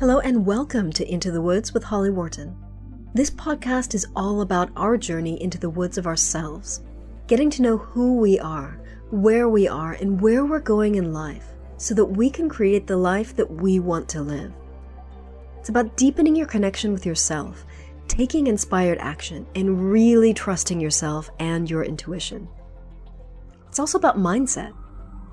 Hello and welcome to Into the Woods with Holly Wharton. This podcast is all about our journey into the woods of ourselves, getting to know who we are, where we are, and where we're going in life so that we can create the life that we want to live. It's about deepening your connection with yourself, taking inspired action, and really trusting yourself and your intuition. It's also about mindset.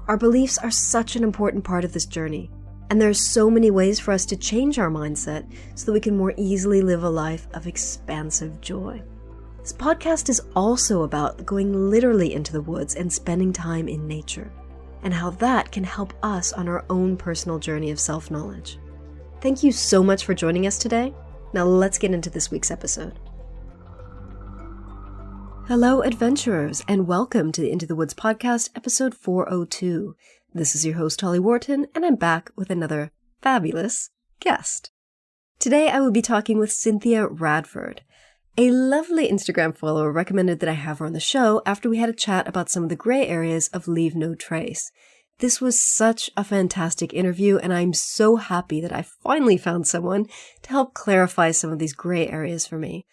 Our beliefs are such an important part of this journey, and there are so many ways for us to change our mindset so that we can more easily live a life of expansive joy. This podcast is also about going literally into the woods and spending time in nature, and how that can help us on our own personal journey of self-knowledge. Thank you so much for joining us today. Now let's get into this week's episode. Hello, adventurers, and welcome to the Into the Woods podcast, episode 402. This is your host, Holly Wharton, and I'm back with another fabulous guest. Today, I will be talking with Cynthia Radford. A lovely Instagram follower recommended that I have her on the show after we had a chat about some of the gray areas of Leave No Trace. This was such a fantastic interview, and I'm so happy that I finally found someone to help clarify some of these gray areas for me.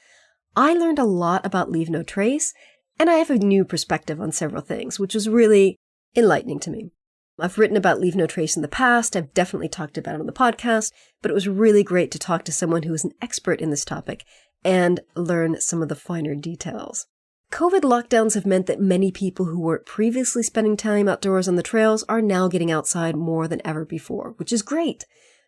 I learned a lot about Leave No Trace, and I have a new perspective on several things, which was really enlightening to me. I've written about Leave No Trace in the past, I've definitely talked about it on the podcast, but it was really great to talk to someone who is an expert in this topic and learn some of the finer details. COVID lockdowns have meant that many people who weren't previously spending time outdoors on the trails are now getting outside more than ever before, which is great.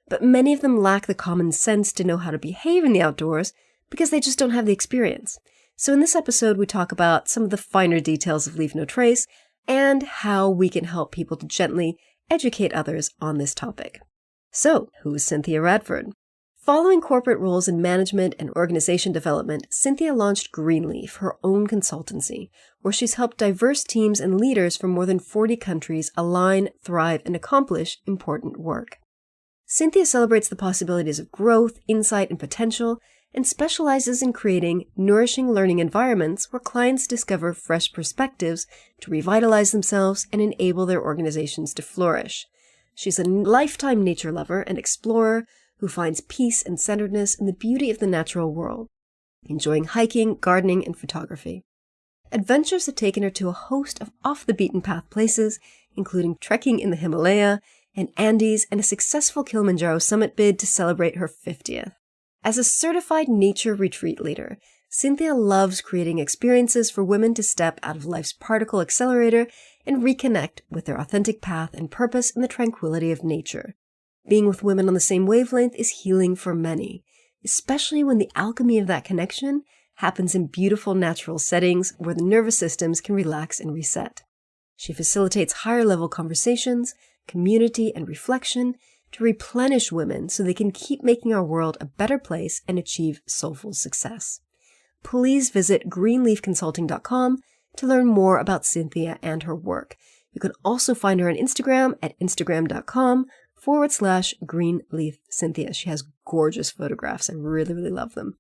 But many of them lack the common sense to know how to behave in the outdoors because they just don't have the experience. So in this episode, we talk about some of the finer details of Leave No Trace and how we can help people to gently educate others on this topic. So, who is Cynthia Radford? Following corporate roles in management and organization development, Cynthia launched GreenLeaf, her own consultancy, where she's helped diverse teams and leaders from more than 40 countries align, thrive, and accomplish important work. Cynthia celebrates the possibilities of growth, insight, and potential, and specializes in creating nourishing learning environments where clients discover fresh perspectives to revitalize themselves and enable their organizations to flourish. She's a lifetime nature lover and explorer who finds peace and centeredness in the beauty of the natural world, enjoying hiking, gardening, and photography. Adventures have taken her to a host of off-the-beaten-path places, including trekking in the Himalaya and Andes and a successful Kilimanjaro summit bid to celebrate her 50th. As a certified nature retreat leader, Cynthia loves creating experiences for women to step out of life's particle accelerator and reconnect with their authentic path and purpose in the tranquility of nature. Being with women on the same wavelength is healing for many, especially when the alchemy of that connection happens in beautiful natural settings where the nervous systems can relax and reset. She facilitates higher-level conversations, community, and reflection to replenish women so they can keep making our world a better place and achieve soulful success. Please visit greenleafconsulting.com to learn more about Cynthia and her work. You can also find her on Instagram at instagram.com/greenleafcynthia. She has gorgeous photographs. I really, really love them.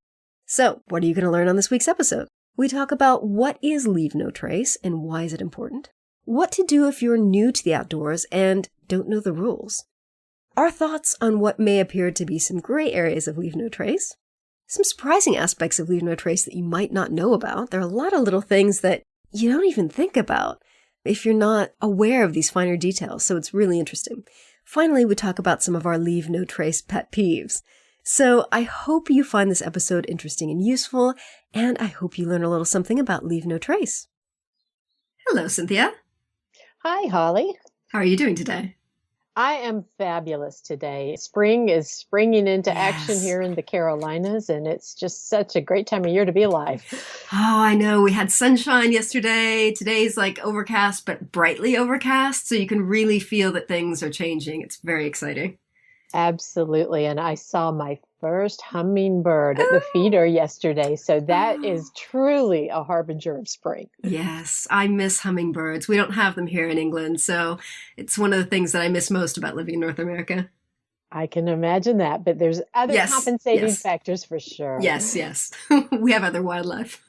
So, what are you going to learn on this week's episode? We talk about what is Leave No Trace and why is it important? What to do if you're new to the outdoors and don't know the rules? Our thoughts on what may appear to be some gray areas of Leave No Trace, some surprising aspects of Leave No Trace that you might not know about. There are a lot of little things that you don't even think about if you're not aware of these finer details, so it's really interesting. Finally, we talk about some of our Leave No Trace pet peeves. So I hope you find this episode interesting and useful, and I hope you learn a little something about Leave No Trace. Hello, Cynthia. Hi, Holly. How are you doing today? I am fabulous today. Spring is springing into action here in the Carolinas, and it's just such a great time of year to be alive. Oh, I know. We had sunshine yesterday. Today's like overcast, but brightly overcast, so you can really feel that things are changing. It's very exciting. Absolutely. And I saw my first hummingbird at the feeder yesterday. So that is truly a harbinger of spring. Yes, I miss hummingbirds. We don't have them here in England, so it's one of the things that I miss most about living in North America. I can imagine that, but there's other compensating factors for sure. Yes. We have other wildlife.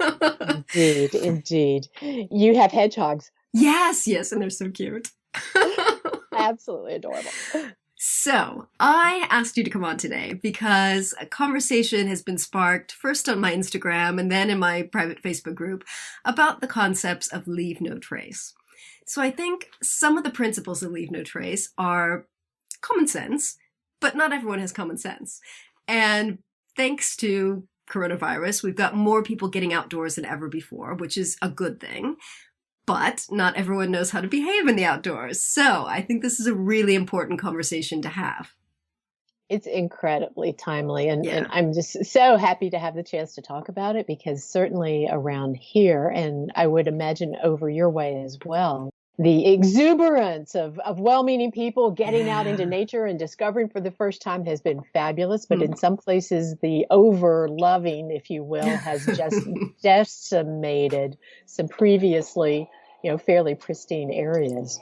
Indeed. You have hedgehogs. Yes, and they're so cute. Absolutely adorable. So, I asked you to come on today because a conversation has been sparked first on my Instagram and then in my private Facebook group about the concepts of leave no trace. So, I think some of the principles of leave no trace are common sense, but not everyone has common sense. And thanks to coronavirus, we've got more people getting outdoors than ever before, which is a good thing. But not everyone knows how to behave in the outdoors. So I think this is a really important conversation to have. It's incredibly timely. And I'm just so happy to have the chance to talk about it because certainly around here, and I would imagine over your way as well, the exuberance of well-meaning people getting out into nature and discovering for the first time has been fabulous. But in some places, the over-loving, if you will, has just decimated some previously, fairly pristine areas.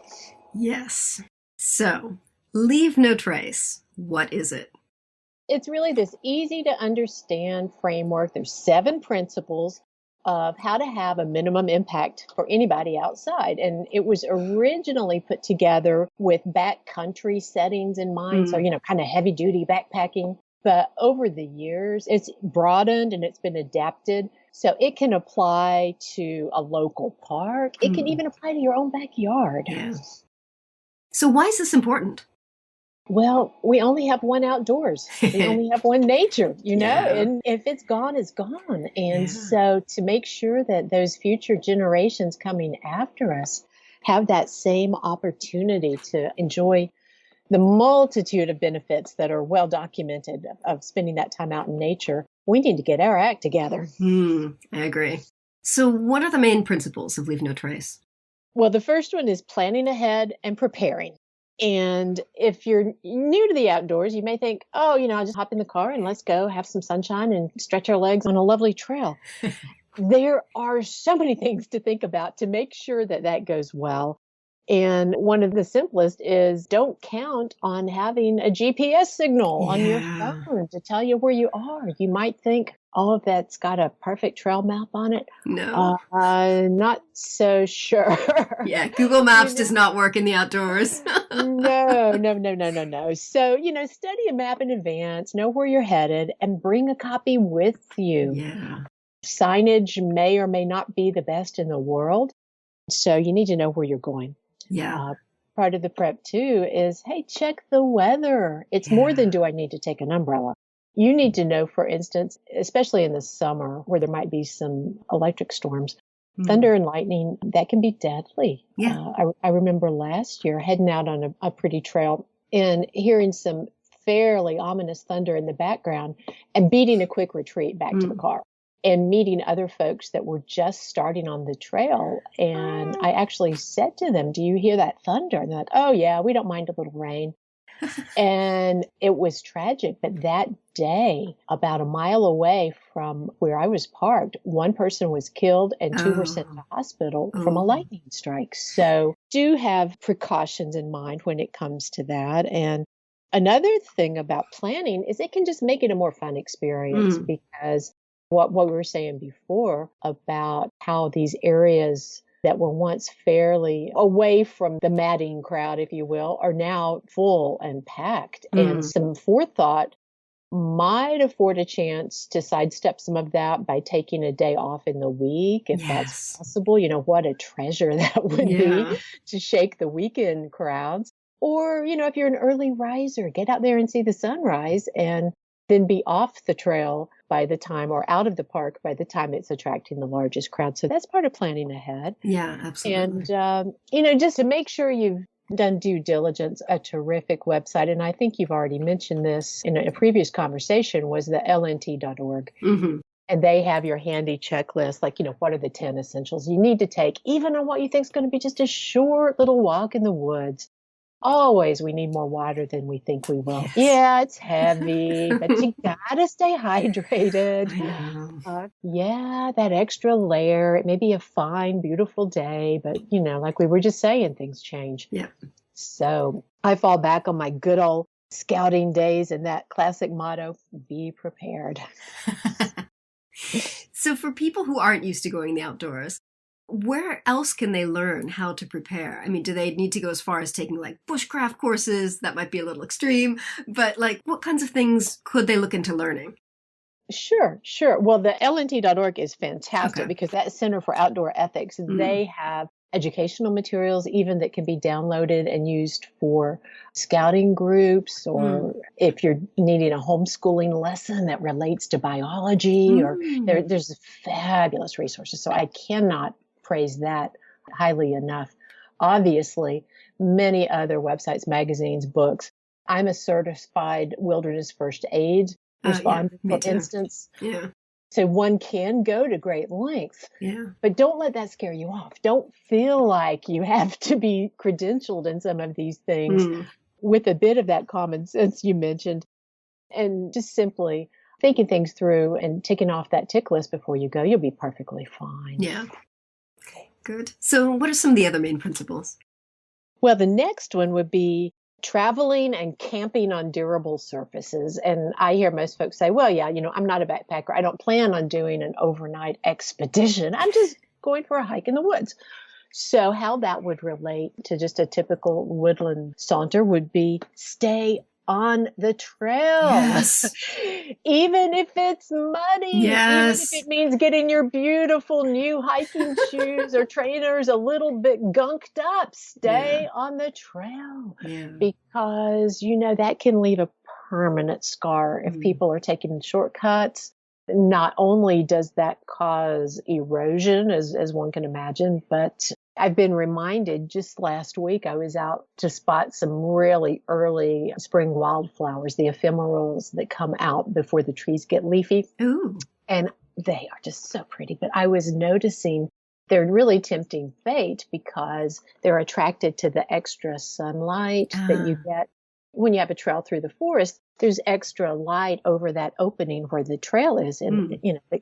Yes. So, leave no trace. What is it? It's really this easy to understand framework. There's 7 principles of how to have a minimum impact for anybody outside. And it was originally put together with backcountry settings in mind. So, kind of heavy duty backpacking. But over the years, it's broadened and it's been adapted. So it can apply to a local park. It can even apply to your own backyard. Yeah. So why is this important? Well, we only have one outdoors. We only have one nature, and if it's gone, it's gone. And so to make sure that those future generations coming after us have that same opportunity to enjoy the multitude of benefits that are well documented of spending that time out in nature, we need to get our act together. I agree. So what are the main principles of Leave No Trace? Well, the first one is planning ahead and preparing. And if you're new to the outdoors, you may think, I'll just hop in the car and let's go have some sunshine and stretch our legs on a lovely trail. There are so many things to think about to make sure that that goes well. And one of the simplest is don't count on having a GPS signal on your phone to tell you where you are. You might think, of that's got a perfect trail map on it. No. Not so sure. Google Maps does not work in the outdoors. No. So, study a map in advance, know where you're headed, and bring a copy with you. Yeah. Signage may or may not be the best in the world. So you need to know where you're going. Yeah. Part of the prep too is, hey, check the weather. It's more than do I need to take an umbrella? You need to know, for instance, especially in the summer where there might be some electric storms, thunder and lightning, that can be deadly. Yeah. I remember last year heading out on a pretty trail and hearing some fairly ominous thunder in the background and beating a quick retreat back to the car. And meeting other folks that were just starting on the trail. And I actually said to them, do you hear that thunder? And they're like, oh, yeah, we don't mind a little rain. And it was tragic. But that day, about a mile away from where I was parked, one person was killed and 2 were sent to hospital from a lightning strike. So do have precautions in mind when it comes to that. And another thing about planning is it can just make it a more fun experience because what we were saying before about how these areas that were once fairly away from the madding crowd, if you will, are now full and packed. And some forethought might afford a chance to sidestep some of that by taking a day off in the week, if that's possible. What a treasure that would be to shake the weekend crowds. Or, if you're an early riser, get out there and see the sunrise and then be off the trail by the time or out of the park by the time it's attracting the largest crowd. So that's part of planning ahead. Yeah, absolutely. And, just to make sure you've done due diligence, a terrific website, and I think you've already mentioned this in a previous conversation, was the lnt.org. And they have your handy checklist, like, what are the 10 essentials you need to take, even on what you think is going to be just a short little walk in the woods. Always, we need more water than we think we will. Yes. Yeah, it's heavy, but you gotta stay hydrated. I know. That extra layer. It may be a fine, beautiful day, but like we were just saying, things change. Yeah. So I fall back on my good old scouting days and that classic motto: be prepared. So for people who aren't used to going in the outdoors, Where else can they learn how to prepare? I mean, do they need to go as far as taking like bushcraft courses? That might be a little extreme, but like what kinds of things could they look into learning? Sure, sure. Well, the lnt.org is fantastic Okay. because that Center for Outdoor Ethics, they have educational materials even that can be downloaded and used for scouting groups, or if you're needing a homeschooling lesson that relates to biology, or there's fabulous resources. So I cannot praise that highly enough. Obviously, many other websites, magazines, books. I'm a certified wilderness first aid responder, me for too. instance. Yeah. So one can go to great lengths, Yeah. but don't let that scare you off. Don't feel like you have to be credentialed in some of these things with a bit of that common sense you mentioned, and just simply thinking things through and ticking off that tick list before you go, you'll be perfectly fine. Yeah. Okay, good. So what are some of the other main principles? Well, the next one would be traveling and camping on durable surfaces. And I hear most folks say, well, yeah, I'm not a backpacker. I don't plan on doing an overnight expedition. I'm just going for a hike in the woods. So how that would relate to just a typical woodland saunter would be stay on the trail. Yes. Even if it's muddy, even if Yes. it means getting your beautiful new hiking shoes or trainers a little bit gunked up, stay on the trail. Yeah. Because, that can leave a permanent scar if people are taking shortcuts. Not only does that cause erosion, as one can imagine, but I've been reminded just last week I was out to spot some really early spring wildflowers, the ephemerals that come out before the trees get leafy. Ooh. And they are just so pretty. But I was noticing they're really tempting fate because they're attracted to the extra sunlight that you get when you have a trail through the forest. There's extra light over that opening where the trail is, and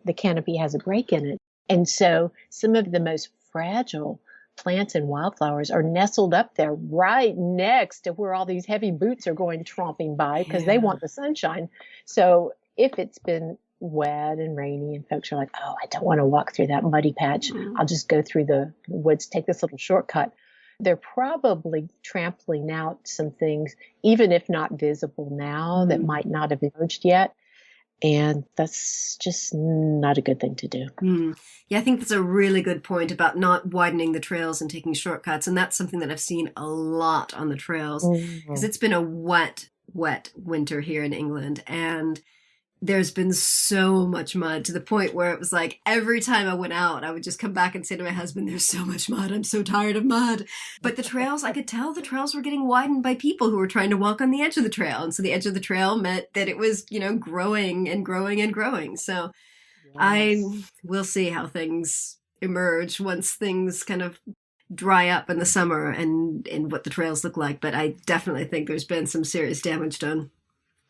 the canopy has a break in it. And so some of the most fragile plants and wildflowers are nestled up there right next to where all these heavy boots are going tromping by because they want the sunshine. So if it's been wet and rainy and folks are like, oh, I don't want to walk through that muddy patch, I'll just go through the woods, take this little shortcut. They're probably trampling out some things, even if not visible now, that might not have emerged yet. And that's just not a good thing to do. Yeah, I think that's a really good point about not widening the trails and taking shortcuts. And that's something that I've seen a lot on the trails because it's been a wet winter here in England. And there's been so much mud to the point where it was like every time I went out, I would just come back and say to my husband, there's so much mud. I'm so tired of mud. But the trails, I could tell the trails were getting widened by people who were trying to walk on the edge of the trail. And so the edge of the trail meant that it was, growing and growing and growing. So I will see how things emerge once things kind of dry up in the summer and what the trails look like. But I definitely think there's been some serious damage done.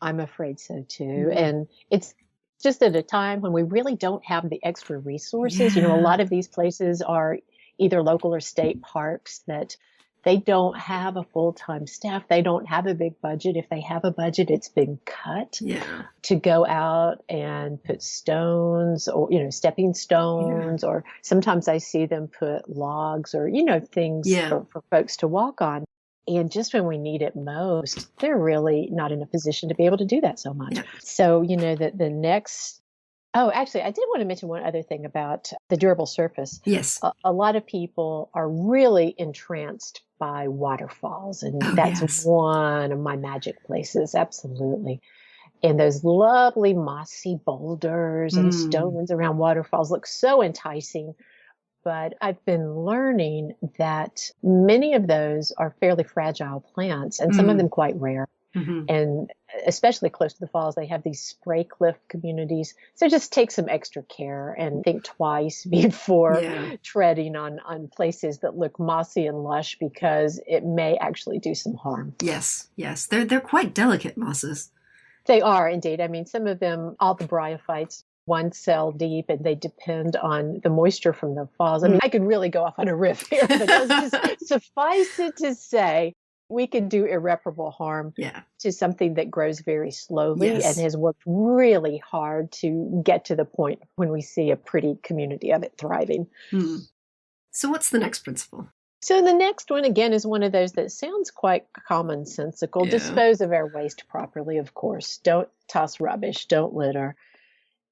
I'm afraid so too. And it's just at a time when we really don't have the extra resources. A lot of these places are either local or state parks that they don't have a full-time staff. They don't have a big budget. If they have a budget, it's been cut to go out and put stones or, stepping stones, or sometimes I see them put logs or, things for folks to walk on. And just when we need it most, they're really not in a position to be able to do that so much. So, that the next, actually, I did want to mention one other thing about the durable surface. Yes. A lot of people are really entranced by waterfalls, and that's one of my magic places. Absolutely. And those lovely mossy boulders and stones around waterfalls look so enticing. But I've been learning that many of those are fairly fragile plants, and some of them quite rare. And especially close to the falls, they have these spray cliff communities. So just take some extra care and think twice before treading on places that look mossy and lush, because it may actually do some harm. Yes. They're quite delicate mosses. They are indeed. I mean, some of them, all the bryophytes, 1 cell deep, and they depend on the moisture from the falls. I mean, I could really go off on a riff here, but just suffice it to say, we can do irreparable harm to something that grows very slowly and has worked really hard to get to the point when we see a pretty community of it thriving. So what's the next principle? So the next one, again, is one of those that sounds quite commonsensical. Yeah. Dispose of our waste properly, of course. Don't toss rubbish. Don't litter.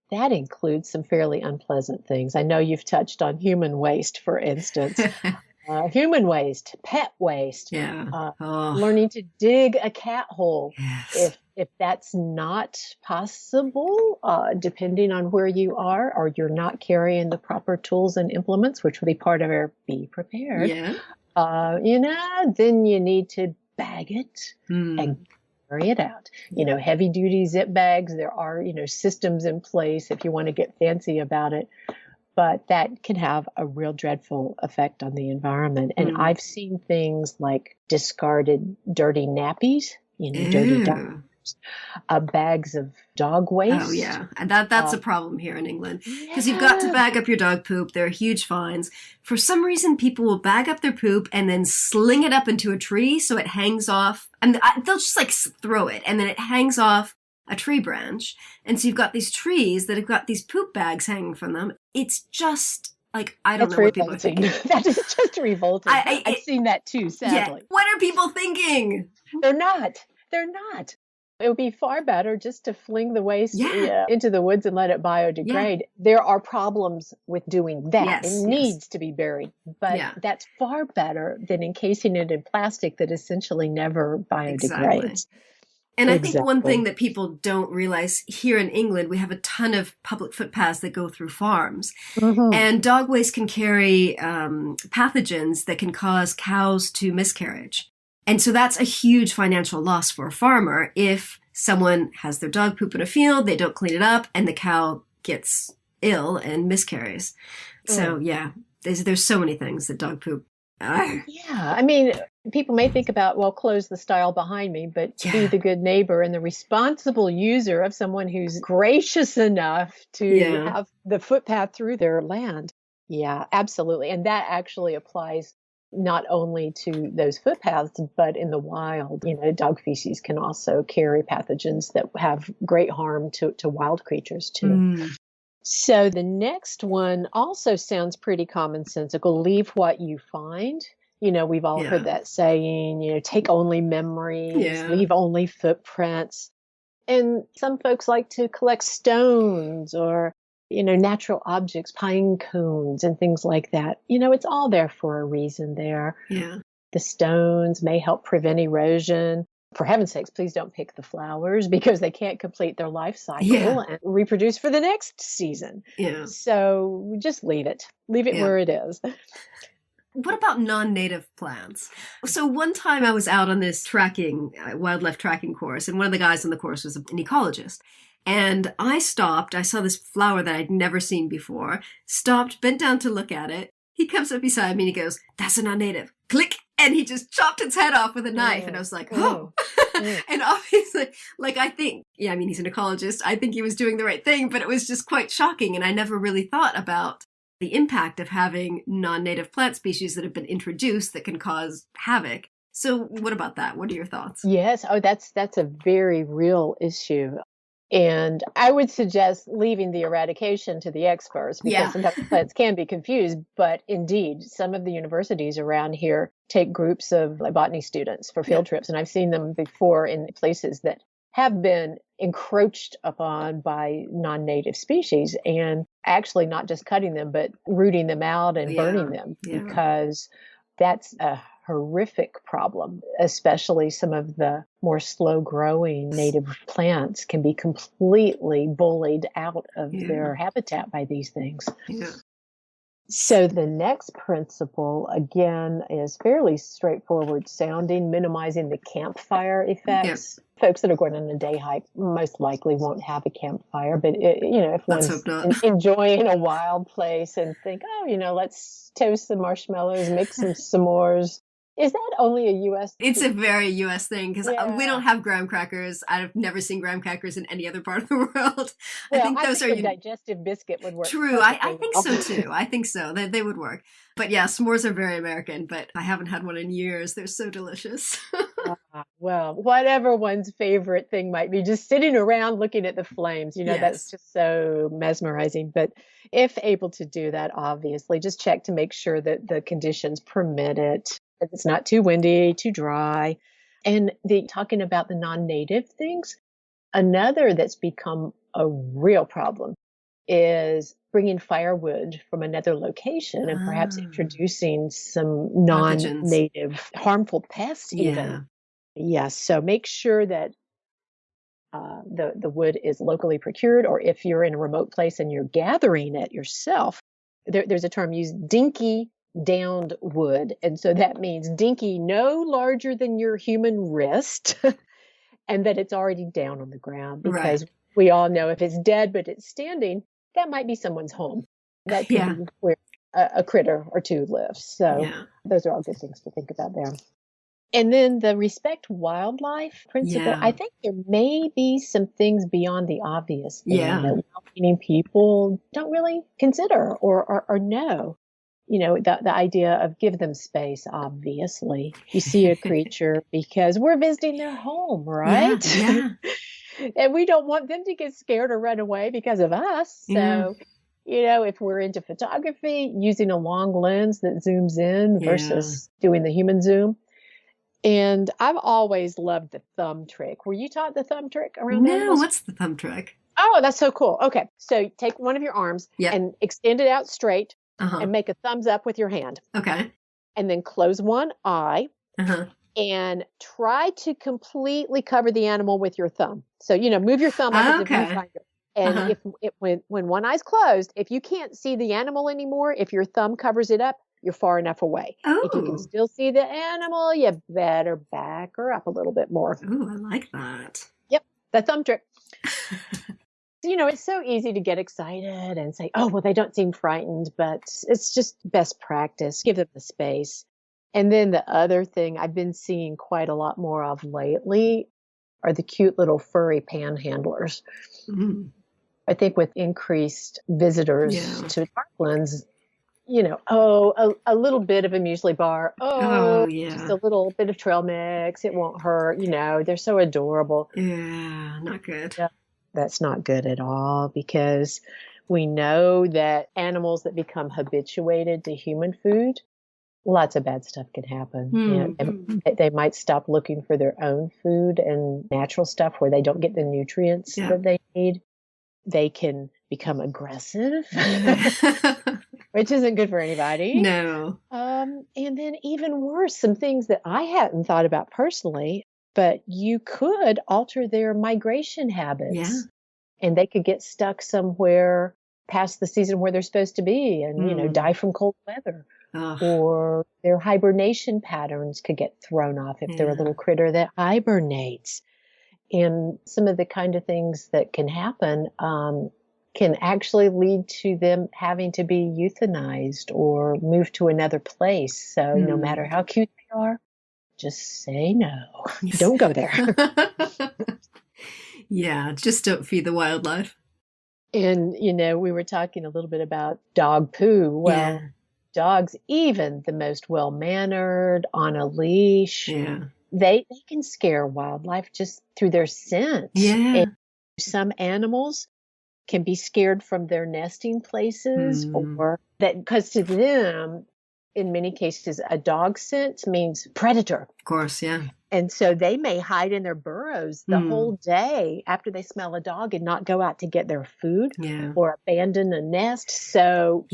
That includes some fairly unpleasant things. I know you've touched on human waste, for instance. Human waste, pet waste, Yeah. learning to dig a cat hole. Yes. If that's not possible, depending on where you are, or you're not carrying the proper tools and implements, which will be part of our be prepared, Yeah. then you need to bag it and carry it out. Heavy duty zip bags, there are, systems in place if you want to get fancy about it. But that can have a real dreadful effect on the environment. And I've seen things like discarded dirty nappies, dirty dog, bags of dog waste. Oh, yeah. And that's a problem here in England. Because you've got to bag up your dog poop. There are huge fines. For some reason, people will bag up their poop and then sling it up into a tree so it hangs off. And they'll just like throw it and then it hangs off a tree branch. And so you've got these trees that have got these poop bags hanging from them. It's just like, I don't know what people are thinking. That is just revolting. I've seen that too, sadly. Yeah. What are people thinking? They're not. It would be far better just to fling the waste into the woods and let it biodegrade. Yeah. There are problems with doing that. Yes, it needs to be buried. But that's far better than encasing it in plastic that essentially never biodegrades. Exactly. And I think one thing that people don't realize, here in England, we have a ton of public footpaths that go through farms. And dog waste can carry pathogens that can cause cows to miscarriage. And so that's a huge financial loss for a farmer if someone has their dog poop in a field, they don't clean it up, and the cow gets ill and miscarries. So, there's so many things that dog poop. Yeah, I mean, people may think about, well, close the stile behind me, but be the good neighbor and the responsible user of someone who's gracious enough to have the footpath through their land. Yeah, absolutely. And that actually applies not only to those footpaths, but in the wild. Dog feces can also carry pathogens that have great harm to wild creatures too. So the next one also sounds pretty commonsensical. Leave what you find. We've all heard that saying, take only memories, leave only footprints. And some folks like to collect stones or, natural objects, pine cones and things like that. It's all there for a reason there. Yeah. The stones may help prevent erosion. For heaven's sakes, please don't pick the flowers because they can't complete their life cycle and reproduce for the next season. Yeah. So just leave it. Leave it where it is. What about non-native plants? So one time I was out on this wildlife tracking course, and one of the guys on the course was an ecologist. And I stopped. I saw this flower that I'd never seen before, stopped, bent down to look at it. He comes up beside me and he goes, "That's a non-native." Click. And he just chopped its head off with a knife. And I was like, oh. And obviously, I think, he's an ecologist. I think he was doing the right thing, but it was just quite shocking. And I never really thought about the impact of having non-native plant species that have been introduced that can cause havoc. So what about that? What are your thoughts? Yes. Oh, that's a very real issue. And I would suggest leaving the eradication to the experts because sometimes plants can be confused. But indeed, some of the universities around here take groups of botany students for field trips. And I've seen them before in places that have been encroached upon by non-native species, and actually not just cutting them, but rooting them out and burning them because that's a horrific problem, especially some of the more slow-growing native plants can be completely bullied out of their habitat by these things. Yeah. So the next principle, again, is fairly straightforward sounding, minimizing the campfire effects. Yeah. Folks that are going on a day hike most likely won't have a campfire, but if one's enjoying a wild place and think, let's toast some marshmallows, make some s'mores. Is that only a U.S. thing? It's a very U.S. thing because we don't have graham crackers. I've never seen graham crackers in any other part of the world. I think those are digestive biscuit would work. True, I think so too. I think so. They would work. But yeah, s'mores are very American. But I haven't had one in years. They're so delicious. Well, whatever one's favorite thing might be, just sitting around looking at the flames, that's Yes. just so mesmerizing. But if able to do that, obviously, just check to make sure that the conditions permit it, that it's not too windy, too dry. And talking about the non-native things, another that's become a real problem is bringing firewood from another location and perhaps Ah, introducing some pathogens. non-native harmful pests Yeah. even. Yes, so make sure that the wood is locally procured, or if you're in a remote place and you're gathering it yourself, there's a term used, dinky downed wood. And so that means dinky no larger than your human wrist and that it's already down on the ground, Right. because we all know if it's dead but it's standing, that might be someone's home. That could Yeah. be where a critter or two lives. So Yeah. those are all good things to think about there. And then the respect wildlife principle, Yeah. I think there may be some things beyond the obvious there Yeah. that well-meaning people don't really consider or know. The idea of give them space, obviously. You see a creature because we're visiting their home, Yeah. right? Yeah. And we don't want them to get scared or run away because of us. Yeah. So, if we're into photography, using a long lens that zooms in Yeah. versus doing the human zoom. And I've always loved the thumb trick. Were you taught the thumb trick around No, animals? what's the thumb trick? Oh, that's so cool. Okay. So take one of your arms Yep. and extend it out straight Uh-huh. and make a thumbs up with your hand. Okay. And then close one eye Uh-huh. and try to completely cover the animal with your thumb. So, move your thumb like it's a Okay. viewfinder. And Uh-huh. when one eye's closed, if you can't see the animal anymore, if your thumb covers it up, you're far enough away. If you can Oh. still see the animal, you better back her up a little bit more. Oh, I like that. Yep, the thumb trick. It's so easy to get excited and say, oh, well, they don't seem frightened, but it's just best practice. Give them the space. And then the other thing I've been seeing quite a lot more of lately are the cute little furry panhandlers. Mm. I think with increased visitors Yeah. to parklands, a little bit of a muesli bar. Oh, Oh, just yeah. a little bit of trail mix. It won't hurt. They're so adorable. Yeah, not good. Yeah, that's not good at all, because we know that animals that become habituated to human food, lots of bad stuff can happen. They might stop looking for their own food and natural stuff where they don't get the nutrients Yeah. that they need. They can become aggressive, which isn't good for anybody. No. And then even worse, some things that I hadn't thought about personally, but you could alter their migration habits. Yeah. And they could get stuck somewhere past the season where they're supposed to be and, die from cold weather. Ugh. Or their hibernation patterns could get thrown off if they're a little critter that hibernates. And some of the kind of things that can happen can actually lead to them having to be euthanized or moved to another place. So no matter how cute they are, just say no. Yes. Don't go there. Yeah, just don't feed the wildlife. And, we were talking a little bit about dog poo. Well, dogs, even the most well-mannered, on a leash, they can scare wildlife just through their scent. Yeah. And some animals can be scared from their nesting places, or that, because to them, in many cases, a dog scent means predator. Of course, yeah. And so they may hide in their burrows the whole day after they smell a dog and not go out to get their food or abandon a nest. So,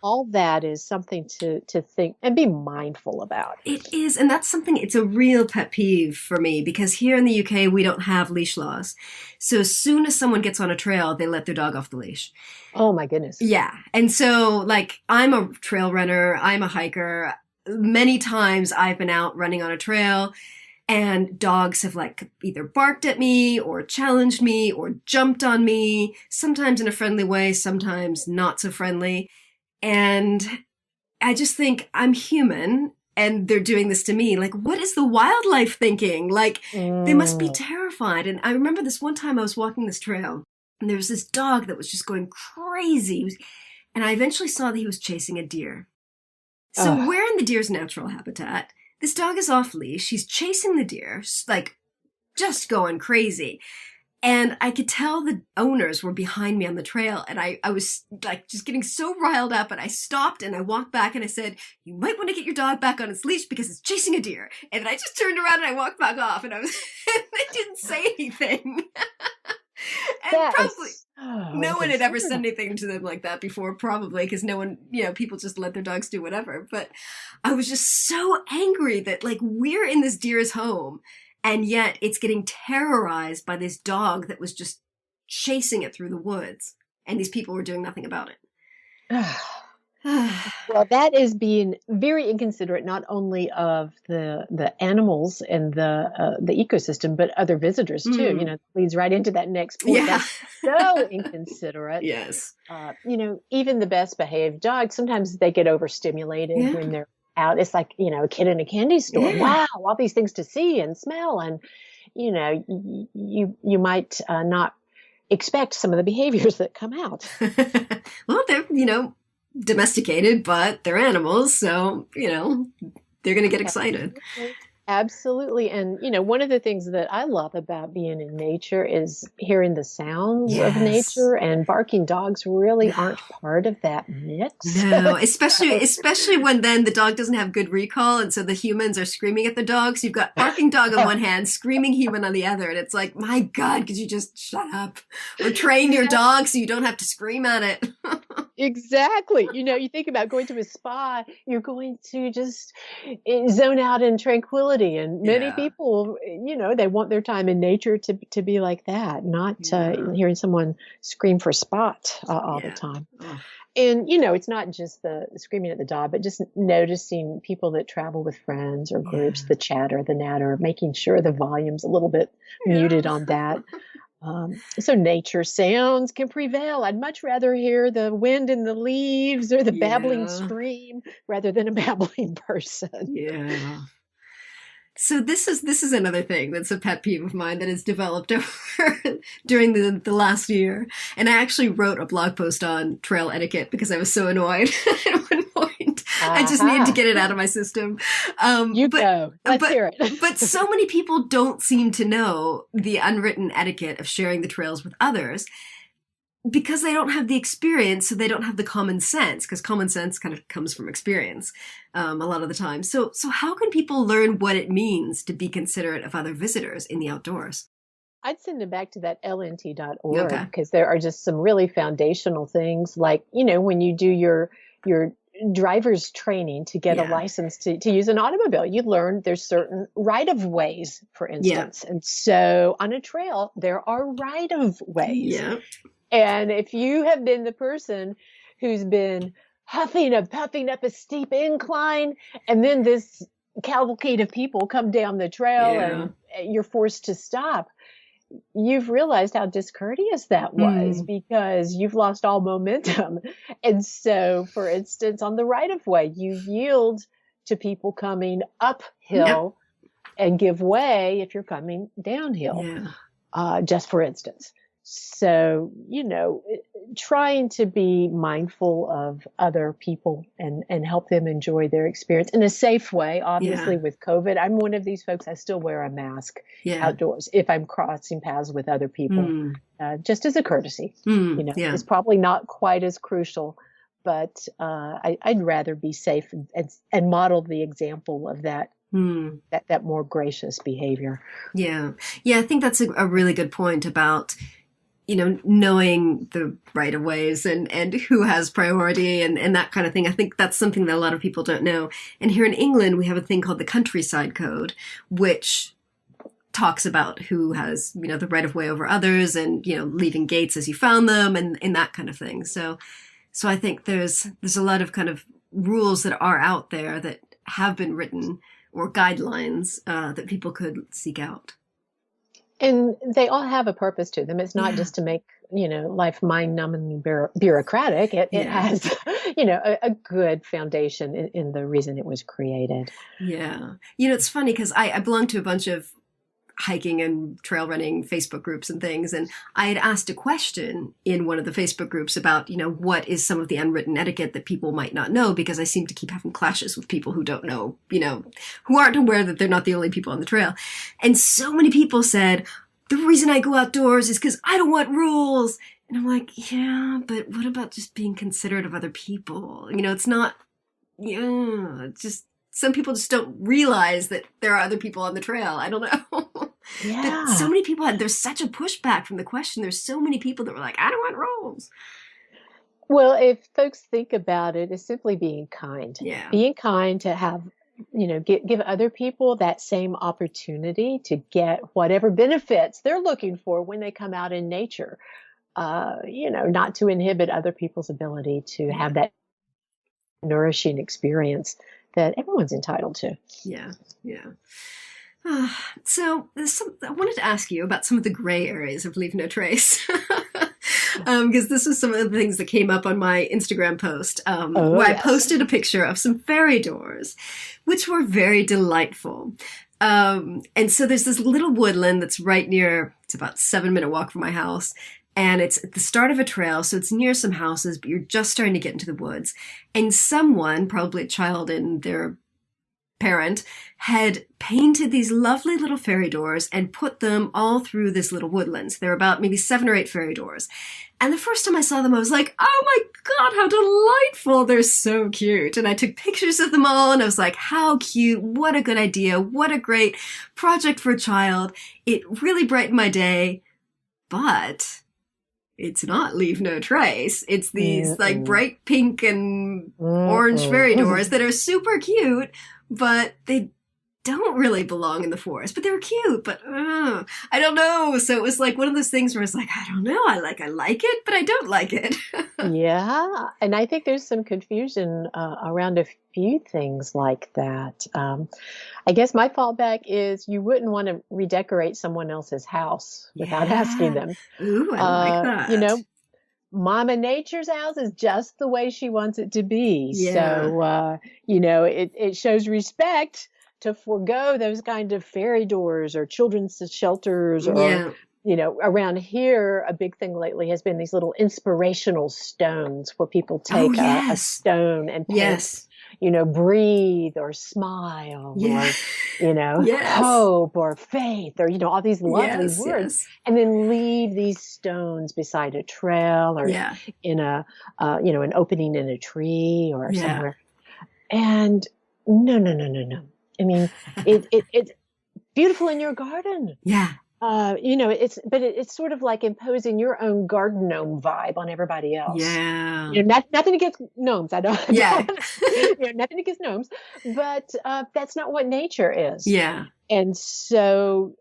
all that is something to think and be mindful about. It is. And that's something, it's a real pet peeve for me, because here in the UK, we don't have leash laws. So as soon as someone gets on a trail, they let their dog off the leash. Oh, my goodness. Yeah. And so, I'm a trail runner. I'm a hiker. Many times I've been out running on a trail and dogs have either barked at me or challenged me or jumped on me, sometimes in a friendly way, sometimes not so friendly. And I just think I'm human and they're doing this to me. What is the wildlife thinking? They must be terrified. And I remember this one time I was walking this trail and there was this dog that was just going crazy. And I eventually saw that he was chasing a deer. So we're in the deer's natural habitat. this dog is off leash. She's chasing the deer, like just going crazy. And I could tell the owners were behind me on the trail. And I was like just getting so riled up. And I stopped and I walked back and I said, you might want to get your dog back on its leash because it's chasing a deer. And then I just turned around and I walked back off. And I didn't say anything. And probably no one had ever said anything to them like that before, probably because no one, people just let their dogs do whatever. But I was just so angry that like we're in this deer's home. And yet it's getting terrorized by this dog that was just chasing it through the woods. And these people were doing nothing about it. Well, that is being very inconsiderate, not only of the animals and the ecosystem, but other visitors too. It leads right into that next point. Yeah. That's so inconsiderate. Yes. Even the best behaved dogs, sometimes they get overstimulated when they're out. It's like, a kid in a candy store. Yeah. Wow, all these things to see and smell. And, you might not expect some of the behaviors that come out. Well, they're, domesticated, but they're animals. So, they're going to get excited. Absolutely. And, one of the things that I love about being in nature is hearing the sounds of nature, and barking dogs really aren't part of that mix. No, especially when then the dog doesn't have good recall. And so the humans are screaming at the dog. So you've got barking dog on one hand, screaming human on the other. And it's like, my God, could you just shut up or train your dog so you don't have to scream at it? Exactly. You think about going to a spa, you're going to just zone out in tranquility. And many people, they want their time in nature to be like that, not hearing someone scream for spot all the time. And, it's not just the screaming at the dog, but just noticing people that travel with friends or groups, the chatter, the natter, making sure the volume's a little bit muted on that. So nature sounds can prevail. I'd much rather hear the wind in the leaves or the babbling stream rather than a babbling person. Yeah. So this is another thing that's a pet peeve of mine that has developed over during the last year. And I actually wrote a blog post on trail etiquette because I was so annoyed at one point. I just needed to get it out of my system. Let's hear it. But so many people don't seem to know the unwritten etiquette of sharing the trails with others because they don't have the experience, so they don't have the common sense, because common sense kind of comes from experience a lot of the time. So how can people learn what it means to be considerate of other visitors in the outdoors? I'd send them back to that lnt.org because there are just some really foundational things like, when you do your driver's training to get a license to use an automobile, you learn there's certain right-of-ways, for instance. And so on a trail, there are right-of-ways. Yeah. And if you have been the person who's been puffing up a steep incline, and then this cavalcade of people come down the trail and you're forced to stop, you've realized how discourteous that was because you've lost all momentum. And so, for instance, on the right-of-way, you yield to people coming uphill and give way if you're coming downhill, just for instance. So, trying to be mindful of other people and help them enjoy their experience in a safe way. Obviously, with COVID, I'm one of these folks. I still wear a mask outdoors if I'm crossing paths with other people, just as a courtesy. It's probably not quite as crucial, but I'd rather be safe and model the example of that. That more gracious behavior. Yeah. I think that's a really good point about knowing the right of ways and who has priority and that kind of thing. I think that's something that a lot of people don't know. And here in England, we have a thing called the Countryside Code, which talks about who has, the right of way over others and, leaving gates as you found them and that kind of thing. So I think there's a lot of kind of rules that are out there that have been written or guidelines that people could seek out. And they all have a purpose to them. It's not just to make, life mind-numbingly bureaucratic. It has, a good foundation in the reason it was created. Yeah. It's funny because I belong to a bunch of hiking and trail running Facebook groups and things. And I had asked a question in one of the Facebook groups about, what is some of the unwritten etiquette that people might not know, because I seem to keep having clashes with people who don't know, who aren't aware that they're not the only people on the trail. And so many people said, the reason I go outdoors is because I don't want rules. And I'm like, yeah, but what about just being considerate of other people? It's not, just some people just don't realize that there are other people on the trail. I don't know. Yeah. But so many people there's such a pushback from the question. There's so many people that were like, I don't want rules. Well, if folks think about it, it's simply being kind. Yeah. Being kind to have, give other people that same opportunity to get whatever benefits they're looking for when they come out in nature. Not to inhibit other people's ability to have that nourishing experience that everyone's entitled to. Yeah, yeah. So I wanted to ask you about some of the gray areas of Leave No Trace. Because this was some of the things that came up on my Instagram post, where I posted a picture of some fairy doors, which were very delightful. And so there's this little woodland that's right near, it's about a 7-minute walk from my house. And it's at the start of a trail, so it's near some houses, but you're just starting to get into the woods. And someone, probably a child and their parent, had painted these lovely little fairy doors and put them all through this little woodland. So there were about maybe 7 or 8 fairy doors. And the first time I saw them, I was like, oh my God, how delightful. They're so cute. And I took pictures of them all and I was like, how cute. What a good idea. What a great project for a child. It really brightened my day. But it's not Leave No Trace. It's these like bright pink and orange fairy doors that are super cute, but they don't really belong in the forest. But they're cute, but I don't know. So it was like one of those things where it's like, I don't know. I like it, but I don't like it. Yeah. And I think there's some confusion around a few things like that. I guess my fallback is you wouldn't want to redecorate someone else's house without asking them. Ooh, I like that. Mama Nature's house is just the way she wants it to be. Yeah. So, it shows respect to forego those kind of fairy doors or children's shelters or, around here, a big thing lately has been these little inspirational stones where people take a stone and paint, breathe or smile or, hope or faith or, all these lovely words and then leave these stones beside a trail or in an opening in a tree or somewhere. And no. I mean, it's beautiful in your garden. Yeah. It's sort of like imposing your own garden gnome vibe on everybody else. Yeah. Nothing against gnomes. Nothing against gnomes, but that's not what nature is. Yeah. And so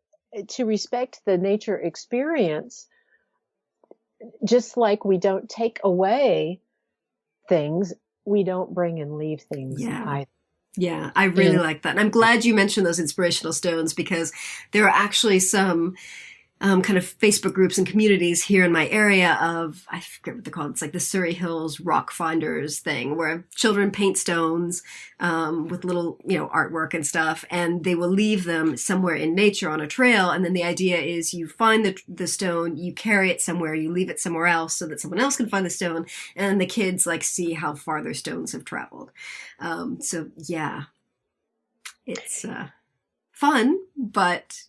to respect the nature experience, just like we don't take away things, we don't bring and leave things either. Yeah, I really like that. And I'm glad you mentioned those inspirational stones because there are actually some kind of Facebook groups and communities here in my area of, I forget what they're called. It's like the Surrey Hills Rock Finders thing where children paint stones with little, artwork and stuff. And they will leave them somewhere in nature on a trail. And then the idea is you find the stone, you carry it somewhere, you leave it somewhere else so that someone else can find the stone. And the kids see how far their stones have traveled. So yeah, it's fun, but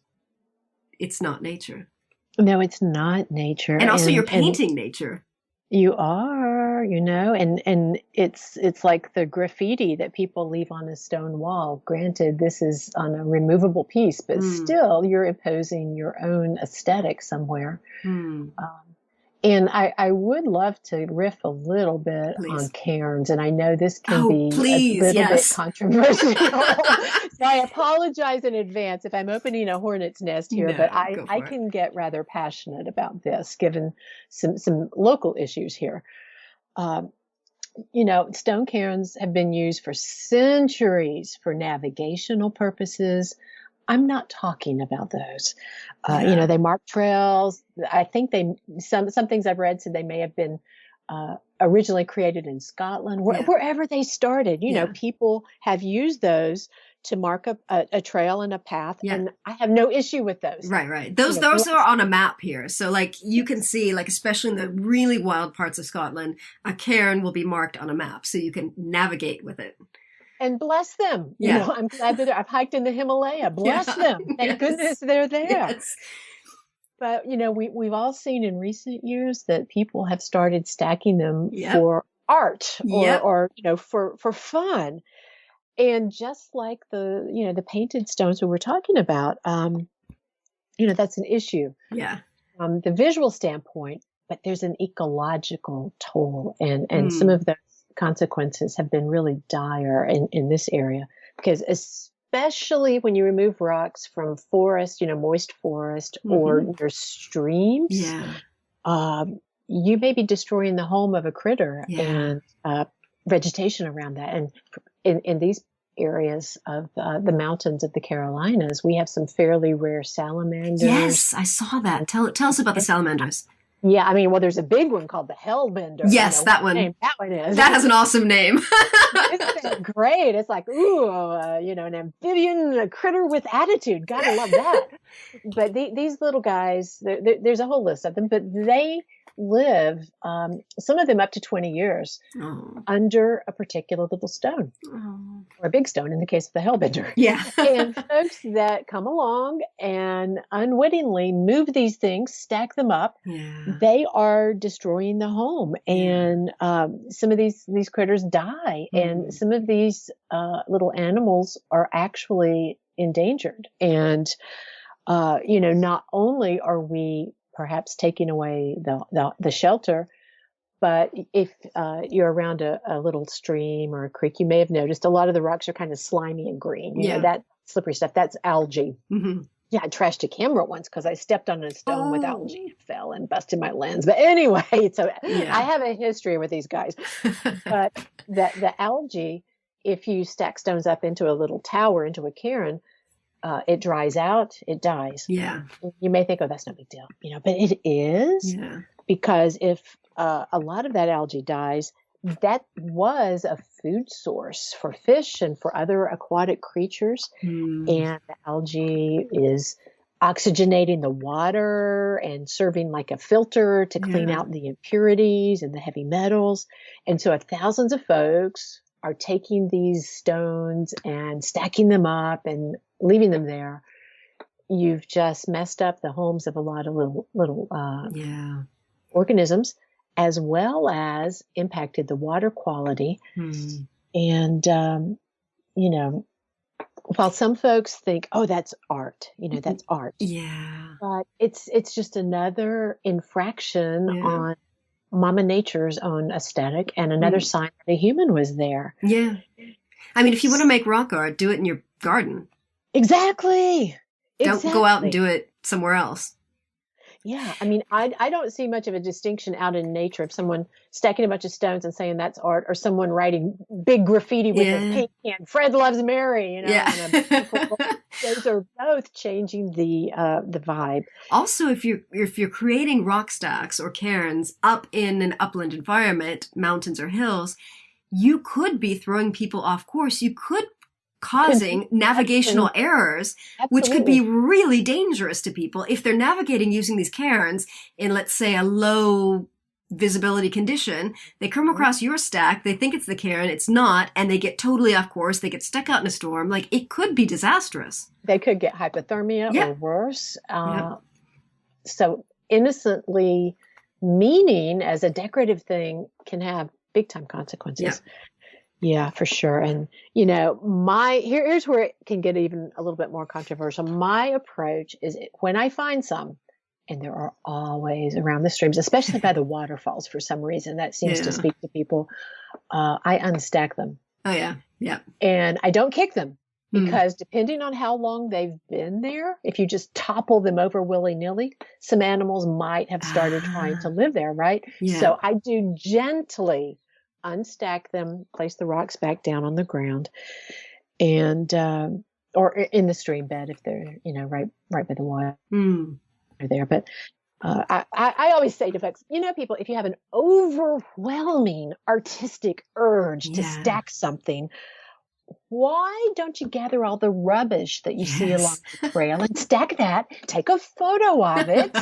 it's not nature. No, it's not nature. And also you're painting nature. You are, and it's like the graffiti that people leave on a stone wall. Granted, this is on a removable piece, but still you're imposing your own aesthetic somewhere. And I would love to riff a little bit on cairns, and I know this can be a little bit controversial. So I apologize in advance if I'm opening a hornet's nest here, but I can get rather passionate about this, given some local issues here. Stone cairns have been used for centuries for navigational purposes. I'm not talking about those. They mark trails. I think some things I've read said they may have been originally created in Scotland, wherever they started. People have used those to mark a trail and a path, Yeah. and I have no issue with those. Right. Those are on a map here. So like you can see, like especially in the really wild parts of Scotland, a cairn will be marked on a map so you can navigate with it. And bless them. Yeah. You know, I'm glad that I've hiked in the Himalaya. Bless them. Thank goodness they're there. Yes. But, you know, we've all seen in recent years that people have started stacking them for art or, you know, for fun. And just like the painted stones we were talking about, you know, that's an issue. Yeah. The visual standpoint, but there's an ecological toll, and some of those consequences have been really dire in this area, because especially when you remove rocks from forest, you know, moist forest or near streams, you may be destroying the home of a critter and vegetation around that. And in these areas of the mountains of the Carolinas, we have some fairly rare salamanders. Yes, I saw that. Tell us about the salamanders. Yeah, I mean, well, there's a big one called the hellbender. Yes, you know, that one. That one is. That has an awesome name. It's great. It's like, ooh, you know, an amphibian, a critter with attitude. Gotta love that. But these little guys, there's a whole list of them, but they live, some of them up to 20 years under a particular little stone or a big stone in the case of the hellbender. Yeah. And folks that come along and unwittingly move these things, stack them up, they are destroying the home. And some of these critters die, and some of these little animals are actually endangered. And you know, not only are we perhaps taking away the shelter, but if you're around a little stream or a creek, you may have noticed a lot of the rocks are kind of slimy and green. You know, that slippery stuff, that's algae. Yeah, I trashed a camera once because I stepped on a stone with algae, fell and busted my lens. But anyway, so I have a history with these guys. But the algae, if you stack stones up into a little tower, into a cairn, it dries out, it dies. Yeah. You may think, oh, that's no big deal, you know, but it is, because if a lot of that algae dies, that was a food source for fish and for other aquatic creatures. And the algae is oxygenating the water and serving like a filter to clean out the impurities and the heavy metals. And so if thousands of folks are taking these stones and stacking them up and leaving them there, you've just messed up the homes of a lot of little organisms, as well as impacted the water quality. And, you know, while some folks think, oh, that's art, you know, that's art. Yeah. But it's just another infraction on Mama Nature's own aesthetic, and another sign that a human was there. Yeah. I mean, if you want to make rock art, do it in your garden. Exactly. Don't go out and do it somewhere else. Yeah. I mean, I don't see much of a distinction out in nature of someone stacking a bunch of stones and saying that's art, or someone writing big graffiti with a paint can, Fred loves Mary, you know. And those are both changing the vibe. Also, if you're creating rock stacks or cairns up in an upland environment, mountains or hills, you could be throwing people off course. You could causing navigational errors, which could be really dangerous to people if they're navigating using these cairns in, let's say, a low visibility condition. They come across your stack, they think it's the cairn, it's not, and they get totally off course. They get stuck out in a storm. Like, it could be disastrous. They could get hypothermia or worse. So innocently meaning as a decorative thing can have big time consequences. Yeah, for sure. And, you know, here's where it can get even a little bit more controversial. My approach is, when I find some, and there are always around the streams, especially by the waterfalls for some reason, that seems to speak to people, I unstack them. Oh, yeah. Yeah. And I don't kick them, because depending on how long they've been there, if you just topple them over willy-nilly, some animals might have started trying to live there, right? Yeah. So I do gently unstack them, place the rocks back down on the ground, and or in the stream bed if they're, you know, right by the water there. But I always say to folks, you know, people, if you have an overwhelming artistic urge to stack something, why don't you gather all the rubbish that you see along Yes. the trail and stack that, take a photo of it,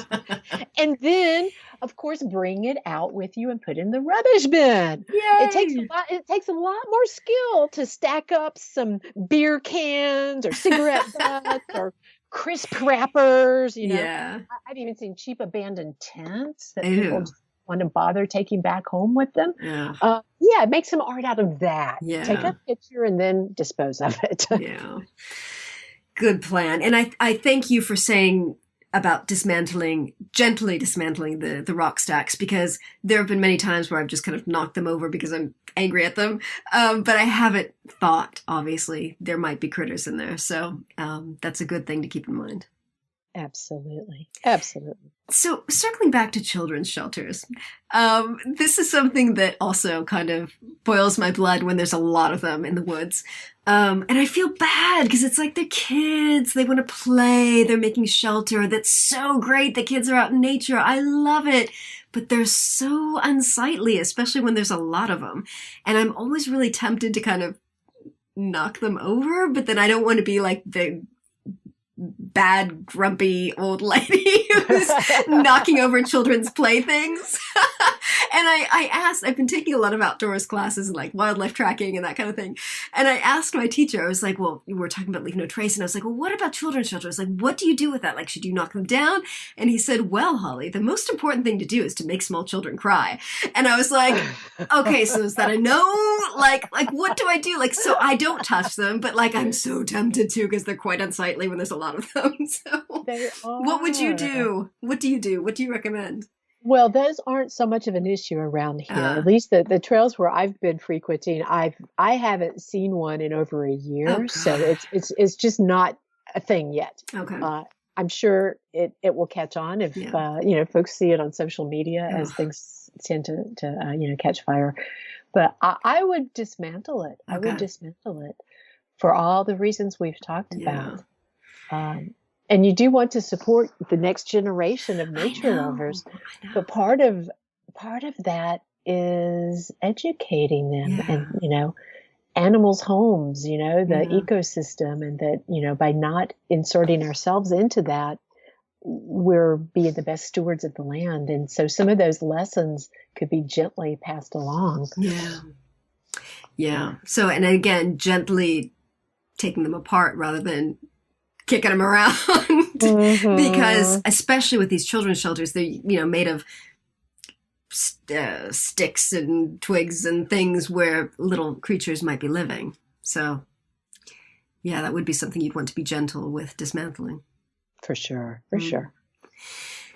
and then, of course, bring it out with you and put in the rubbish bin. Yay! It takes a lot more skill to stack up some beer cans or cigarette butts or crisp wrappers, Yeah. I've even seen cheap abandoned tents that people Ew. just want to bother taking back home with them. Yeah. Yeah, make some art out of that. Take Yeah. a picture and then dispose of it. Yeah. Good plan. And I thank you for saying about gently dismantling the rock stacks, because there have been many times where I've just kind of knocked them over because I'm angry at them. But I haven't thought, obviously, there might be critters in there. So that's a good thing to keep in mind. Absolutely. Absolutely. So circling back to children's shelters, this is something that also kind of boils my blood when there's a lot of them in the woods. And I feel bad because it's like they're kids. They want to play. They're making shelter. That's so great. The kids are out in nature. I love it. But they're so unsightly, especially when there's a lot of them. And I'm always really tempted to kind of knock them over, but then I don't want to be like the bad, grumpy old lady who's knocking over children's playthings. And I've been taking a lot of outdoors classes and like wildlife tracking and that kind of thing. And I asked my teacher, I was like, well, we were talking about leave no trace. And I was like, well, what about children's shelters? Like, what do you do with that? Like, should you knock them down? And he said, well, Holly, the most important thing to do is to make small children cry. And I was like, okay, so is that a no? Like what do I do? Like, so I don't touch them, but like, I'm so tempted to because they're quite unsightly when there's a lot of them. So They are. what would you do? What do you do? What do you recommend? Well, those aren't so much of an issue around here. At least the trails where I've been frequenting, I haven't seen one in over a year, so it's just not a thing yet. Okay. I'm sure it will catch on if folks see it on social media as things tend to catch fire. But I would dismantle it. I would dismantle it for all the reasons we've talked about. And you do want to support the next generation of nature lovers, but part of that is educating them and animals' homes, the ecosystem, and that by not inserting ourselves into that, we're being the best stewards of the land. And so some of those lessons could be gently passed along. Yeah. So, and again, gently taking them apart rather than kicking them around because especially with these children's shelters, they're, made of sticks and twigs and things where little creatures might be living. So yeah, that would be something you'd want to be gentle with dismantling. For sure.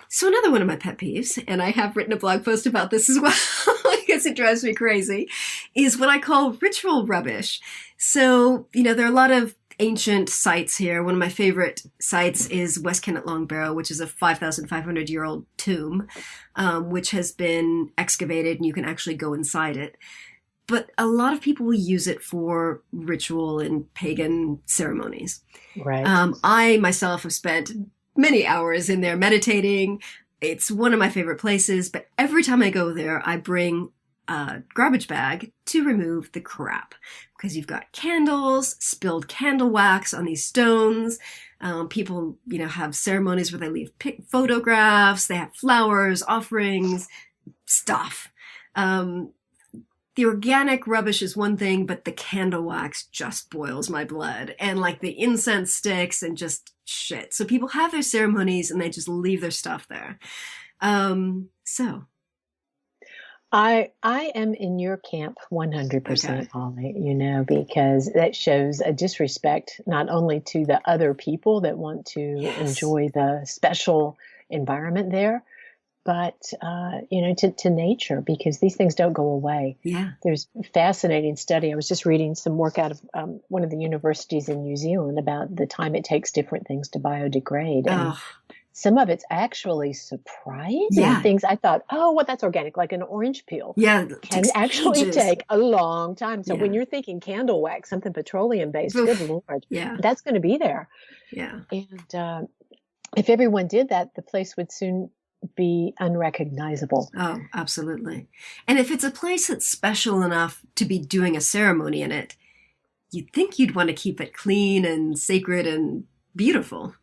So another one of my pet peeves, and I have written a blog post about this as well, because it drives me crazy, is what I call ritual rubbish. So, there are a lot of ancient sites here. One of my favorite sites is West Kent at Long Barrow, which is a 5,500-year-old tomb, which has been excavated and you can actually go inside it. But a lot of people will use it for ritual and pagan ceremonies. Right. I myself have spent many hours in there meditating. It's one of my favorite places, but every time I go there, I bring a garbage bag to remove the crap, because you've got candles, spilled candle wax on these stones. People, have ceremonies where they leave photographs, they have flowers, offerings, stuff. The organic rubbish is one thing, but the candle wax just boils my blood. And like the incense sticks and just shit. So people have their ceremonies and they just leave their stuff there. So I am in your camp 100%, Holly, because that shows a disrespect not only to the other people that want to enjoy the special environment there, but, to nature, because these things don't go away. Yeah. There's a fascinating study. I was just reading some work out of one of the universities in New Zealand about the time it takes different things to biodegrade. And some of it's actually surprising. Things I thought, that's organic, like an orange peel. Yeah. Can actually take a long time. So when you're thinking candle wax, something petroleum-based, good Lord, that's going to be there. Yeah. And if everyone did that, the place would soon be unrecognizable. Oh, absolutely. And if it's a place that's special enough to be doing a ceremony in it, you'd think you'd want to keep it clean and sacred and beautiful.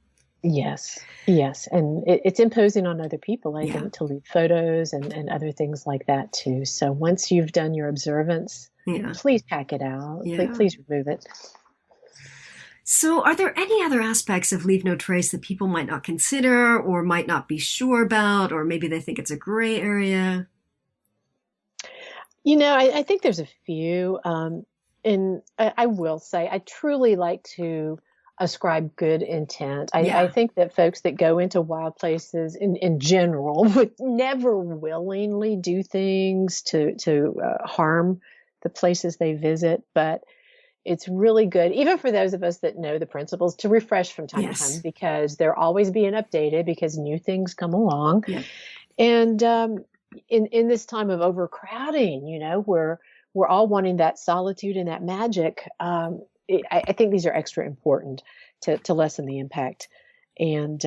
Yes, yes. And it's imposing on other people, I Yeah. think, to leave photos and other things like that too. So once you've done your observance, Yeah. please pack it out. Yeah. Please remove it. So are there any other aspects of Leave No Trace that people might not consider or might not be sure about, or maybe they think it's a gray area? I think there's a few. And I will say, I truly like to ascribe good intent. I think that folks that go into wild places in general would never willingly do things to harm the places they visit. But it's really good, even for those of us that know the principles, to refresh from time to time, because they're always being updated because new things come along. Yeah. And in this time of overcrowding, where we're all wanting that solitude and that magic, I think these are extra important to lessen the impact. And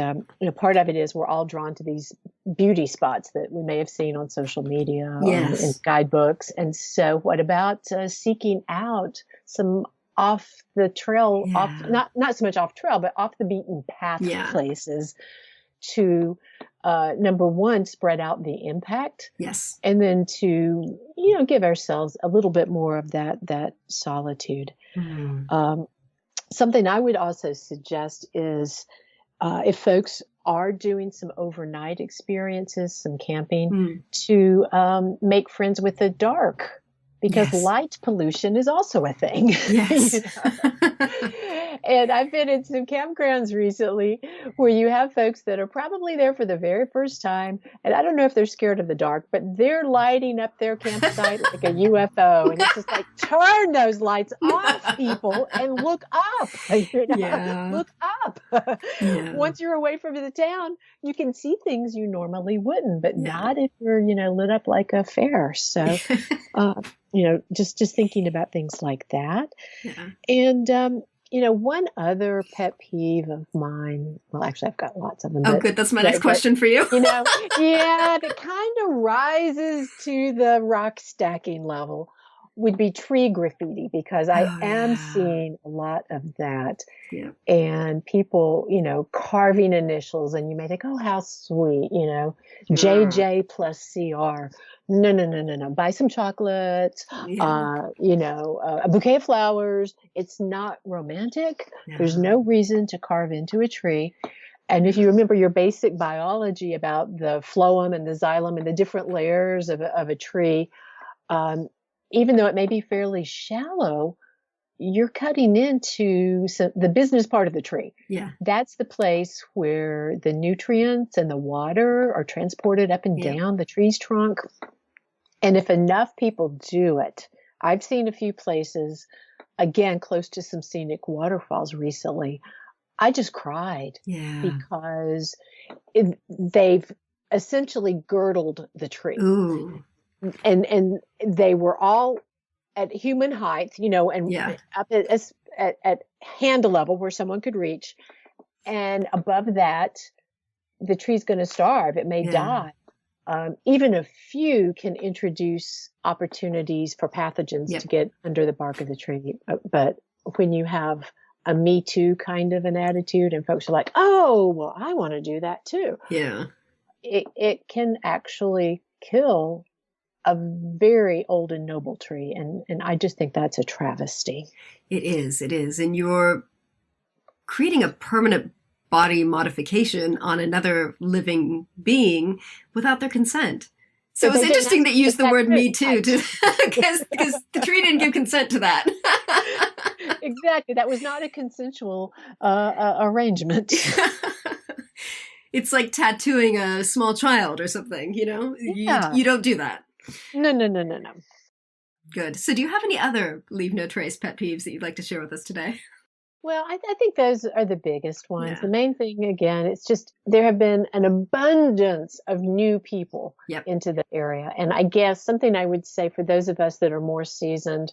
part of it is we're all drawn to these beauty spots that we may have seen on social media, in guidebooks. And so what about seeking out some off the trail, not so much off trail, but off the beaten path places to, number one, spread out the impact. Yes. And then to, give ourselves a little bit more of that solitude. Mm. Something I would also suggest is, if folks are doing some overnight experiences, some camping, to make friends with the dark, because light pollution is also a thing. Yes. And I've been in some campgrounds recently where you have folks that are probably there for the very first time. And I don't know if they're scared of the dark, but they're lighting up their campsite like a UFO. And it's just like, turn those lights off, people, and look up. Look up. Once you're away from the town, you can see things you normally wouldn't, but not if you're, lit up like a fair. So, just thinking about things like that. Yeah. And, one other pet peeve of mine, well, actually I've got lots of them. Oh, good. That's my next question for you. That kind of rises to the rock stacking level would be tree graffiti, because I am seeing a lot of that. Yeah. And people, carving initials, and you may think, oh, how sweet, JJ plus CR. No. Buy some chocolates, a bouquet of flowers. It's not romantic. Yeah. There's no reason to carve into a tree. And if you remember your basic biology about the phloem and the xylem and the different layers of a tree, even though it may be fairly shallow, you're cutting into the business part of the tree. Yeah. That's the place where the nutrients and the water are transported up and down the tree's trunk. And if enough people do it, I've seen a few places, again, close to some scenic waterfalls recently. I just cried because they've essentially girdled the tree. Ooh. And they were all at human height, and up at hand level where someone could reach. And above that, the tree's going to starve. It may die. Even a few can introduce opportunities for pathogens to get under the bark of the tree. But when you have a Me Too kind of an attitude and folks are like, oh, well, I want to do that too. Yeah. It can actually kill a very old and noble tree. And I just think that's a travesty. It is. And you're creating a permanent body modification on another living being without their consent. So it's interesting that you used the word Me Too, because the tree didn't give consent to that. Exactly. That was not a consensual arrangement. It's like tattooing a small child or something, you don't do that. No. Good. So do you have any other Leave No Trace pet peeves that you'd like to share with us today? Well, I think those are the biggest ones. Yeah. The main thing, again, it's just there have been an abundance of new people into the area. And I guess something I would say for those of us that are more seasoned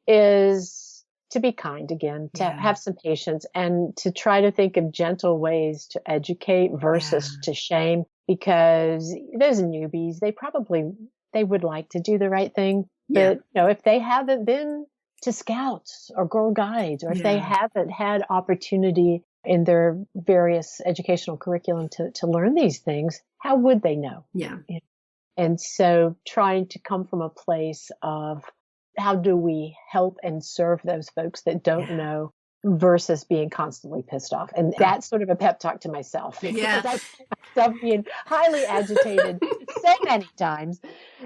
is to be kind again, to have some patience, and to try to think of gentle ways to educate versus to shame, because those newbies, they would like to do the right thing. But, if they haven't been to scouts or Girl Guides, or if they Yeah. haven't had opportunity in their various educational curriculum to learn these things, how would they know? Yeah. And so trying to come from a place of how do we help and serve those folks that don't know versus being constantly pissed off. And that's sort of a pep talk to myself because I find myself being highly agitated so many times.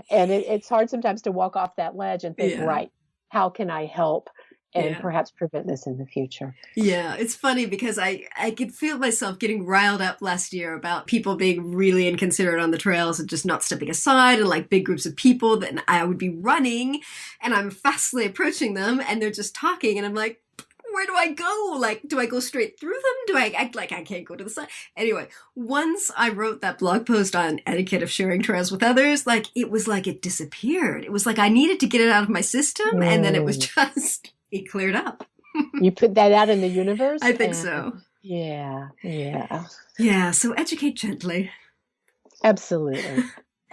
And it's hard sometimes to walk off that ledge and think, right, how can I help and perhaps prevent this in the future? Yeah, it's funny because I could feel myself getting riled up last year about people being really inconsiderate on the trails and just not stepping aside, and like big groups of people that I would be running and I'm fastly approaching them and they're just talking and I'm like, where do I go? Like, do I go straight through them? Do I act like I can't go to the side? Anyway, once I wrote that blog post on etiquette of sharing trails with others, like it was like it disappeared. It was like I needed to get it out of my system and then it was just, it cleared up. You put that out in the universe? I think so. Yeah. Yeah, so educate gently. Absolutely.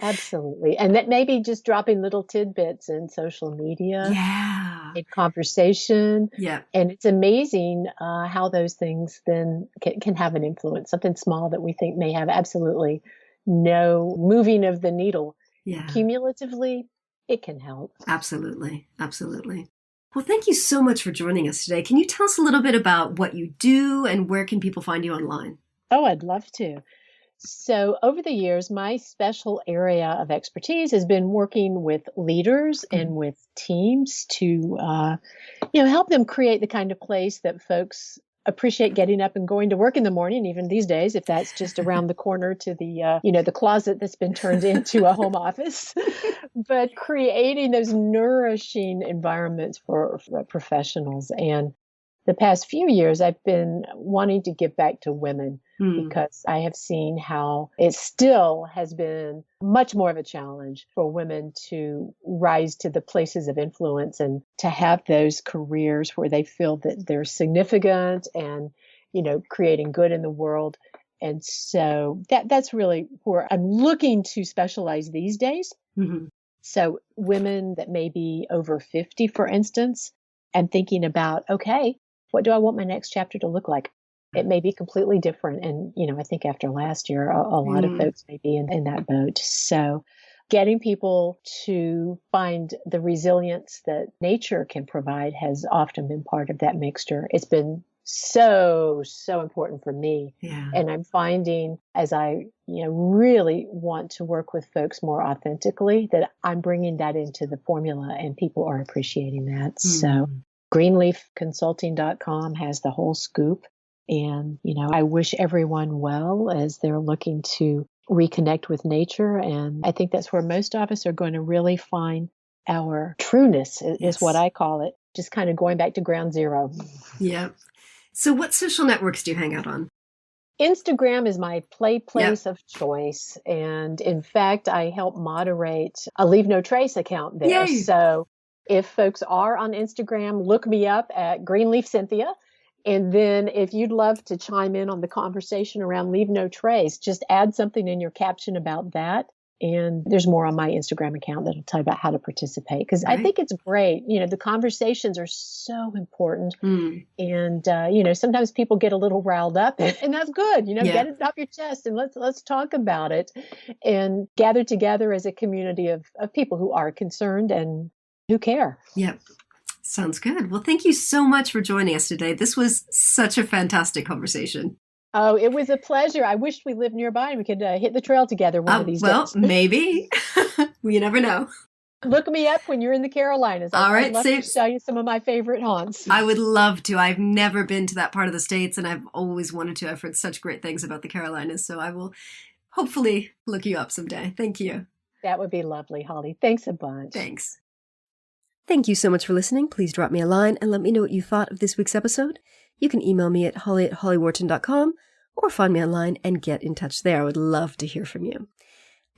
Absolutely. And that maybe just dropping little tidbits in social media. Yeah. In conversation. Yeah. And it's amazing how those things then can have an influence. Something small that we think may have absolutely no moving of the needle. Yeah. Cumulatively, it can help. Absolutely. Absolutely. Well, thank you so much for joining us today. Can you tell us a little bit about what you do and where can people find you online? Oh, I'd love to. So over the years, my special area of expertise has been working with leaders and with teams to, help them create the kind of place that folks appreciate getting up and going to work in the morning, even these days, if that's just around the corner to the, the closet that's been turned into a home office, but creating those nourishing environments for professionals. And the past few years, I've been wanting to give back to women because I have seen how it still has been much more of a challenge for women to rise to the places of influence and to have those careers where they feel that they're significant and, creating good in the world. And so that's really where I'm looking to specialize these days. Mm-hmm. So women that may be over 50, for instance, and thinking about, okay, what do I want my next chapter to look like? It may be completely different. And, I think after last year, a lot of folks may be in that boat. So getting people to find the resilience that nature can provide has often been part of that mixture. It's been so important for me. Yeah. And I'm finding as I, really want to work with folks more authentically, that I'm bringing that into the formula and people are appreciating that. So GreenLeafConsulting.com has the whole scoop. And, I wish everyone well as they're looking to reconnect with nature. And I think that's where most of us are going to really find our trueness, is what I call it. Just kind of going back to ground zero. Yeah. So what social networks do you hang out on? Instagram is my place of choice. And in fact, I help moderate a Leave No Trace account there. Yay. So if folks are on Instagram, look me up at GreenLeaf Cynthia. And then if you'd love to chime in on the conversation around Leave No Trace, just add something in your caption about that. And there's more on my Instagram account that'll tell you about how to participate. Because I think it's great. The conversations are so important. And, sometimes people get a little riled up and that's good. Get it off your chest and let's talk about it and gather together as a community of people who are concerned and who care. Yep. Sounds good. Well, thank you so much for joining us today. This was such a fantastic conversation. Oh, it was a pleasure. I wished we lived nearby and we could hit the trail together one of these days. Well, maybe. You never know. Look me up when you're in the Carolinas. All right. I'd love to show you some of my favorite haunts. I would love to. I've never been to that part of the States and I've always wanted to. I've heard such great things about the Carolinas. So I will hopefully look you up someday. Thank you. That would be lovely, Holly. Thanks a bunch. Thanks. Thank you so much for listening. Please drop me a line and let me know what you thought of this week's episode. You can email me at holly@hollywharton.com or find me online and get in touch there. I would love to hear from you.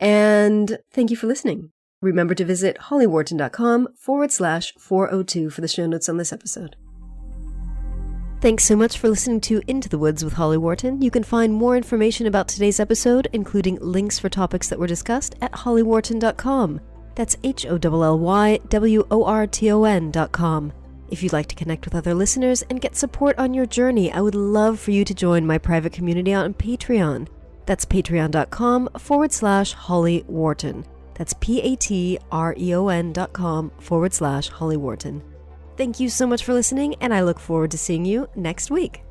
And thank you for listening. Remember to visit hollywharton.com/402 for the show notes on this episode. Thanks so much for listening to Into the Woods with Holly Wharton. You can find more information about today's episode, including links for topics that were discussed, at hollywharton.com. That's HOLLYWORTON.com. If you'd like to connect with other listeners and get support on your journey, I would love for you to join my private community on Patreon. That's patreon.com/Holly Wharton. That's patreon.com/Holly Wharton. Thank you so much for listening, and I look forward to seeing you next week.